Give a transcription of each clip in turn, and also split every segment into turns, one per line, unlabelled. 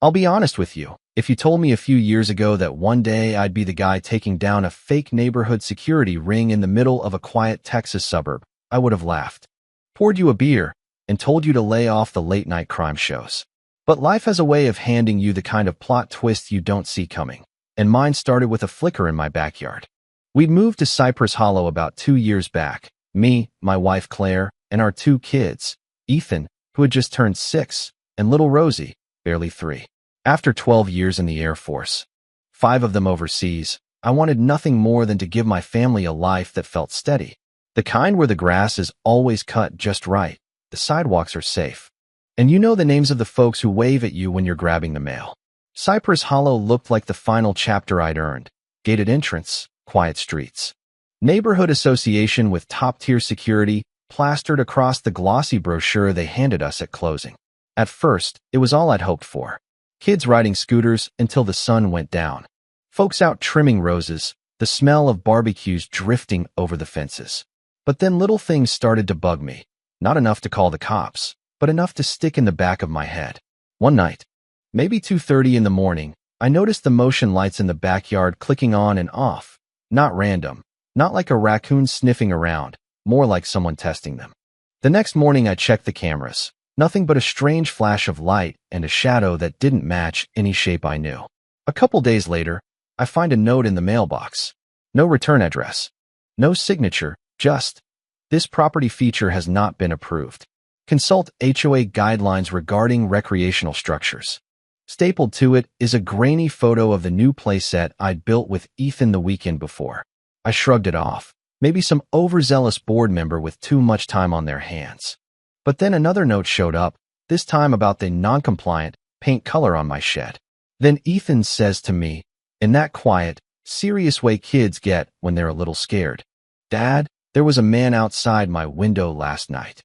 I'll be honest with you. If you told me a few years ago that one day I'd be the guy taking down a fake neighborhood security ring in the middle of a quiet Texas suburb, I would have laughed, poured you a beer, and told you to lay off the late-night crime shows. But life has a way of handing you the kind of plot twists you don't see coming, and mine started with a flicker in my backyard. We'd moved to Cypress Hollow about 2 years back, me, my wife Claire, and our 2 kids, Ethan, who had just turned 6, and little Rosie, barely 3. After 12 years in the Air Force, 5 of them overseas, I wanted nothing more than to give my family a life that felt steady. The kind where the grass is always cut just right, the sidewalks are safe, and you know the names of the folks who wave at you when you're grabbing the mail. Cypress Hollow looked like the final chapter I'd earned. Gated entrance, quiet streets. Neighborhood association with top-tier security plastered across the glossy brochure they handed us at closing. At first, it was all I'd hoped for. Kids riding scooters until the sun went down. Folks out trimming roses, the smell of barbecues drifting over the fences. But then little things started to bug me. Not enough to call the cops, but enough to stick in the back of my head. One night, maybe 2:30 in the morning, I noticed the motion lights in the backyard clicking on and off. Not random, not like a raccoon sniffing around, more like someone testing them. The next morning I checked the cameras. Nothing but a strange flash of light and a shadow that didn't match any shape I knew. A couple days later, I find a note in the mailbox. No return address. No signature, just, "This property feature has not been approved. Consult HOA guidelines regarding recreational structures." Stapled to it is a grainy photo of the new playset I'd built with Ethan the weekend before. I shrugged it off. Maybe some overzealous board member with too much time on their hands. But then another note showed up, this time about the non-compliant paint color on my shed. Then Ethan says to me, in that quiet, serious way kids get when they're a little scared, "Dad, there was a man outside my window last night."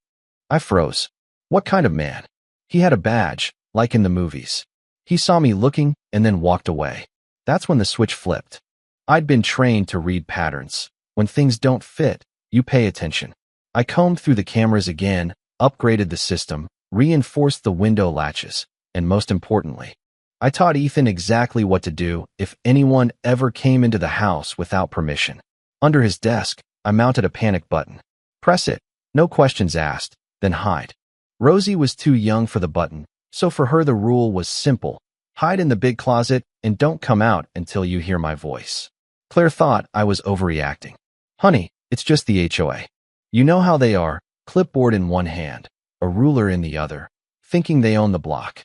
I froze. What kind of man? He had a badge, like in the movies. He saw me looking and then walked away. That's when the switch flipped. I'd been trained to read patterns. When things don't fit, you pay attention. I combed through the cameras again, upgraded the system, reinforced the window latches, and most importantly, I taught Ethan exactly what to do if anyone ever came into the house without permission. Under his desk, I mounted a panic button. Press it, no questions asked, then hide. Rosie was too young for the button, so for her the rule was simple: hide in the big closet and don't come out until you hear my voice. Claire thought I was overreacting. "Honey, it's just the HOA. You know how they are, clipboard in one hand, a ruler in the other, thinking they own the block."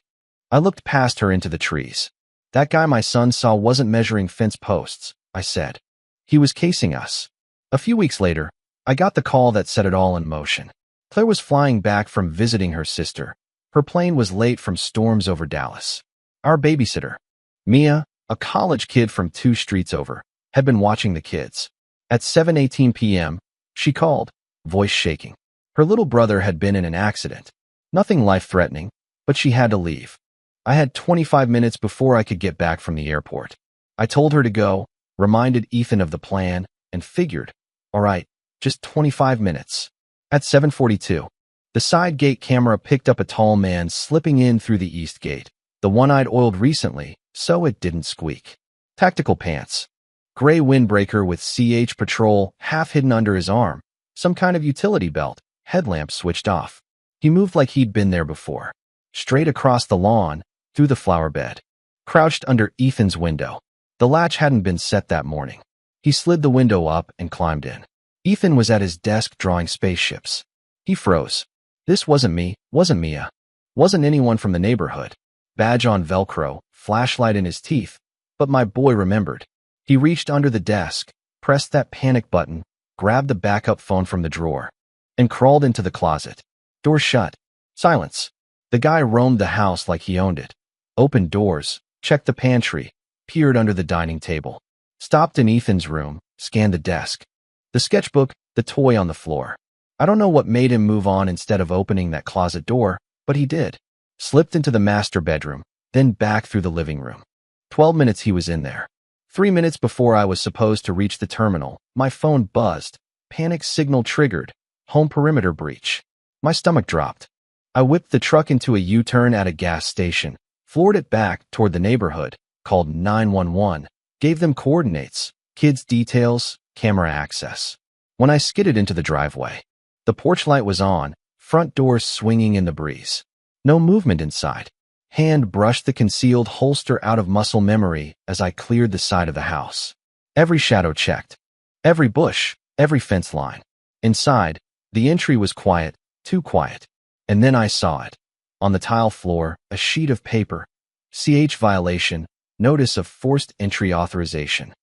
I looked past her into the trees. "That guy my son saw wasn't measuring fence posts," I said. "He was casing us." A few weeks later, I got the call that set it all in motion. Claire was flying back from visiting her sister. Her plane was late from storms over Dallas. Our babysitter, Mia, a college kid from 2 streets over, had been watching the kids. At 7:18 p.m., she called, voice shaking. Her little brother had been in an accident. Nothing life-threatening, but she had to leave. I had 25 minutes before I could get back from the airport. I told her to go, reminded Ethan of the plan, and figured, all right, just 25 minutes. At 7:42, the side gate camera picked up a tall man slipping in through the east gate, the one I'd oiled recently, so it didn't squeak. Tactical pants. Gray windbreaker with CH Patrol half hidden under his arm, some kind of utility belt, headlamp switched off. He moved like he'd been there before. Straight across the lawn, through the flower bed. Crouched under Ethan's window. The latch hadn't been set that morning. He slid the window up and climbed in. Ethan was at his desk drawing spaceships. He froze. This wasn't me, wasn't Mia. Wasn't anyone from the neighborhood. Badge on Velcro, flashlight in his teeth. But my boy remembered. He reached under the desk, pressed that panic button, grabbed the backup phone from the drawer, and crawled into the closet. Door shut. Silence. The guy roamed the house like he owned it. Opened doors, checked the pantry, peered under the dining table. Stopped in Ethan's room, scanned the desk. The sketchbook, the toy on the floor. I don't know what made him move on instead of opening that closet door, but he did. Slipped into the master bedroom, then back through the living room. 12 minutes he was in there. 3 minutes before I was supposed to reach the terminal, my phone buzzed. Panic signal triggered. Home perimeter breach. My stomach dropped. I whipped the truck into a U-turn at a gas station, floored it back toward the neighborhood, called 911, gave them coordinates, kids' details, camera access. When I skidded into the driveway, the porch light was on, front door swinging in the breeze. No movement inside. Hand brushed the concealed holster out of muscle memory as I cleared the side of the house. Every shadow checked. Every bush, every fence line. Inside, the entry was quiet, too quiet. And then I saw it. On the tile floor, a sheet of paper. CH violation, notice of forced entry authorization.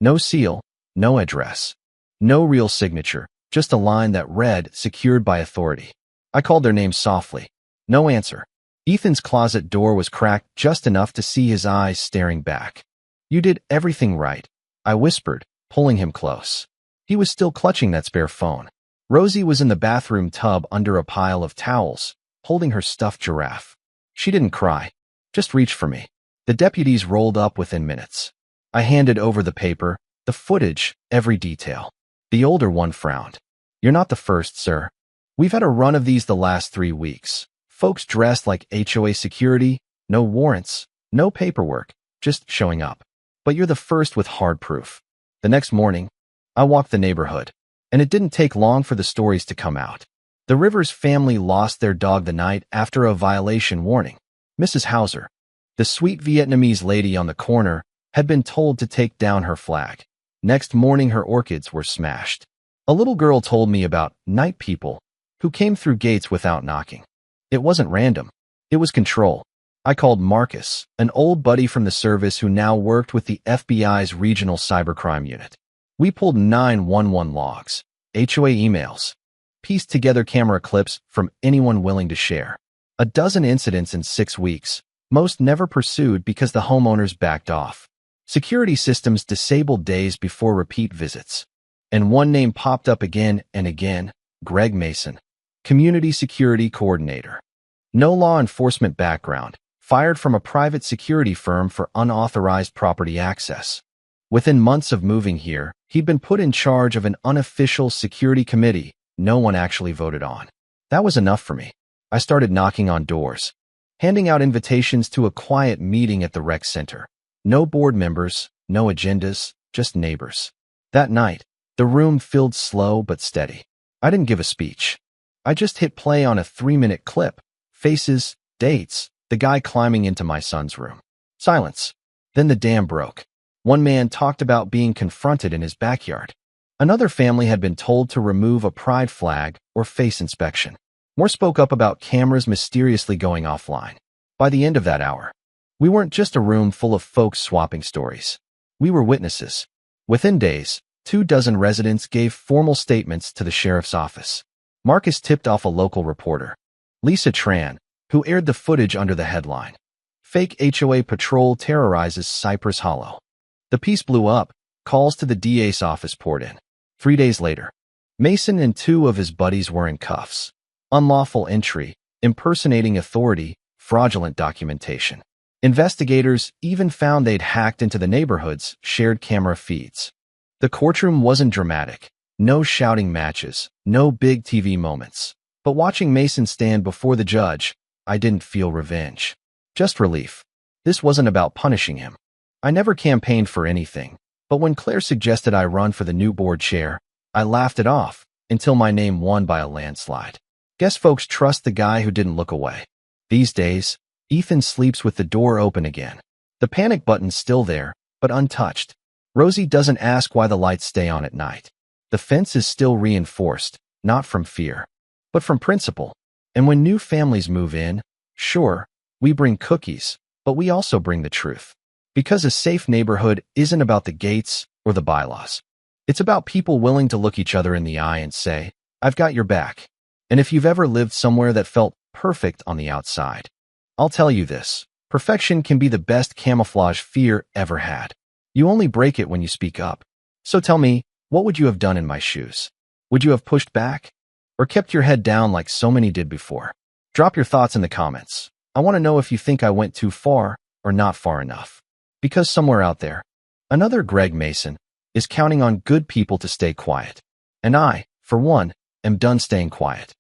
No seal, no address. No real signature, just a line that read, secured by authority. I called their name softly. No answer. Ethan's closet door was cracked just enough to see his eyes staring back. You did everything right, I whispered, pulling him close. He was still clutching that spare phone. Rosie was in the bathroom tub under a pile of towels, holding her stuffed giraffe. She didn't cry, just reached for me. The deputies rolled up within minutes. I handed over the paper, the footage, every detail. The older one frowned. You're not the first, sir. We've had a run of these the last 3 weeks. Folks dressed like HOA security, no warrants, no paperwork, just showing up. But you're the first with hard proof. The next morning, I walked the neighborhood, and it didn't take long for the stories to come out. The Rivers family lost their dog the night after a violation warning. Mrs. Hauser, the sweet Vietnamese lady on the corner, had been told to take down her flag. Next morning, her orchids were smashed. A little girl told me about night people who came through gates without knocking. It wasn't random. It was control. I called Marcus, an old buddy from the service who now worked with the FBI's regional cybercrime unit. We pulled 911 logs, HOA emails, pieced together camera clips from anyone willing to share. A dozen incidents in 6 weeks, most never pursued because the homeowners backed off. Security systems disabled days before repeat visits. And one name popped up again and again, Greg Mason, Community Security Coordinator. No law enforcement background, fired from a private security firm for unauthorized property access. Within months of moving here, he'd been put in charge of an unofficial security committee no one actually voted on. That was enough for me. I started knocking on doors, handing out invitations to a quiet meeting at the rec center. No board members, no agendas, just neighbors. That night, the room filled slow but steady. I didn't give a speech. I just hit play on a 3-minute clip. Faces, dates, the guy climbing into my son's room. Silence. Then the dam broke. One man talked about being confronted in his backyard. Another family had been told to remove a pride flag or face inspection. More spoke up about cameras mysteriously going offline. By the end of that hour, we weren't just a room full of folks swapping stories. We were witnesses. Within days, 24 residents gave formal statements to the sheriff's office. Marcus tipped off a local reporter, Lisa Tran, who aired the footage under the headline, "Fake HOA Patrol Terrorizes Cypress Hollow." The piece blew up. Calls to the DA's office poured in. 3 days later, Mason and 2 of his buddies were in cuffs. Unlawful entry, impersonating authority, fraudulent documentation. Investigators even found they'd hacked into the neighborhood's shared camera feeds. The courtroom wasn't dramatic. No shouting matches, no big TV moments. But watching Mason stand before the judge, I didn't feel revenge. Just relief. This wasn't about punishing him. I never campaigned for anything, but when Claire suggested I run for the new board chair, I laughed it off until my name won by a landslide. Guess folks trust the guy who didn't look away. These days, Ethan sleeps with the door open again. The panic button's still there, but untouched. Rosie doesn't ask why the lights stay on at night. The fence is still reinforced, not from fear, but from principle. And when new families move in, sure, we bring cookies, but we also bring the truth. Because a safe neighborhood isn't about the gates or the bylaws. It's about people willing to look each other in the eye and say, "I've got your back." And if you've ever lived somewhere that felt perfect on the outside, I'll tell you this, perfection can be the best camouflage fear ever had. You only break it when you speak up. So tell me, what would you have done in my shoes? Would you have pushed back? Or kept your head down like so many did before? Drop your thoughts in the comments. I want to know if you think I went too far or not far enough. Because somewhere out there, another Greg Mason is counting on good people to stay quiet. And I, for one, am done staying quiet.